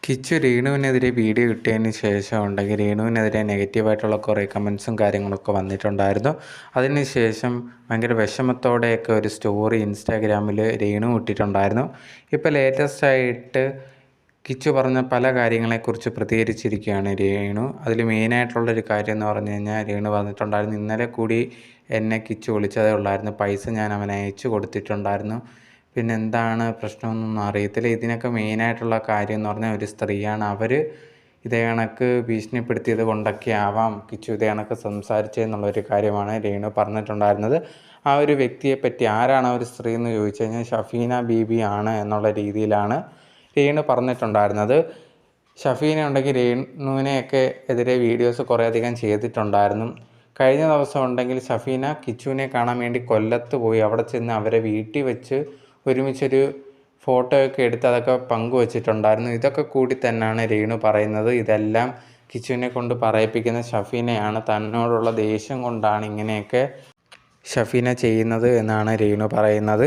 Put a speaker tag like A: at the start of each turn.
A: Kichu രേണുവിനെതിരെ video ഇട്ടതിന് ശേഷം ഉണ്ടെങ്കിൽ രേണുവിനെതിരെ നെഗറ്റീവായിട്ടുള്ള കുറേ കമൻസും കാര്യങ്ങളൊക്കെ വന്നിട്ടുണ്ടായിരുന്നു. അതിനുശേഷം ഭയങ്കര വിഷമത്തോടെയൊക്കെ ഒരു സ്റ്റോറി ഇൻസ്റ്റാഗ്രാമിൽ രേണു ഇട്ടിട്ടുണ്ടായിരുന്നു. ഇപ്പോൾ ലേറ്റസ്റ്റായിട്ട് കിച്ചു പറഞ്ഞ പല കാര്യങ്ങളെക്കുറിച്ച് പ്രതികരിച്ചിരിക്കുകയാണ് രേണു. അതിൽ മെയിനായിട്ടുള്ളൊരു കാര്യം എന്ന് പറഞ്ഞു കഴിഞ്ഞാൽ രേണു പറഞ്ഞിട്ടുണ്ടായിരുന്നു, ഇന്നലെ കൂടി എന്നെ കിച്ചു വിളിച്ചതേ ഉള്ളായിരുന്നു, പൈസ ഞാൻ അവന് അയച്ചു കൊടുത്തിട്ടുണ്ടായിരുന്നു, പിന്നെ എന്താണ് പ്രശ്നമൊന്നും അറിയത്തില്ല. ഇതിനൊക്കെ മെയിനായിട്ടുള്ള കാര്യം എന്ന് പറഞ്ഞാൽ ഒരു സ്ത്രീയാണ്, അവർ ഇതേ കണക്ക് ഭീഷണിപ്പെടുത്തിയത് കൊണ്ടൊക്കെ ആവാം കിച്ചു ഇതേ കണക്ക് സംസാരിച്ചതെന്നുള്ളൊരു കാര്യമാണ് രേണു പറഞ്ഞിട്ടുണ്ടായിരുന്നത്. ആ ഒരു വ്യക്തിയെപ്പറ്റി ആരാണ് ആ ഒരു സ്ത്രീ എന്ന് ചോദിച്ചു കഴിഞ്ഞാൽ ഷഫീന ബീബി ആണ് എന്നുള്ള രീതിയിലാണ് രേണു പറഞ്ഞിട്ടുണ്ടായിരുന്നത്. ഷഫീന ഉണ്ടെങ്കിൽ രേണുവിനെയൊക്കെ എതിരെ വീഡിയോസ് കുറേയധികം ചെയ്തിട്ടുണ്ടായിരുന്നു. കഴിഞ്ഞ ദിവസം ഉണ്ടെങ്കിൽ ഷഫീന കിച്ചുവിനെ കാണാൻ വേണ്ടി കൊല്ലത്ത് പോയി. അവിടെ ചെന്ന് അവരെ വീട്ടിൽ വെച്ച് ഒരുമിച്ചൊരു ഫോട്ടോയൊക്കെ എടുത്ത് അതൊക്കെ പങ്കുവച്ചിട്ടുണ്ടായിരുന്നു. ഇതൊക്കെ കൂടി തന്നെയാണ് രേണു പറയുന്നത്, ഇതെല്ലാം കിച്ചുവിനെ കൊണ്ട് പറയിപ്പിക്കുന്ന ഷഫീനയാണ്, തന്നോടുള്ള ദേഷ്യം കൊണ്ടാണ് ഇങ്ങനെയൊക്കെ ഷഫീന ചെയ്യുന്നത് എന്നാണ് രേണു പറയുന്നത്.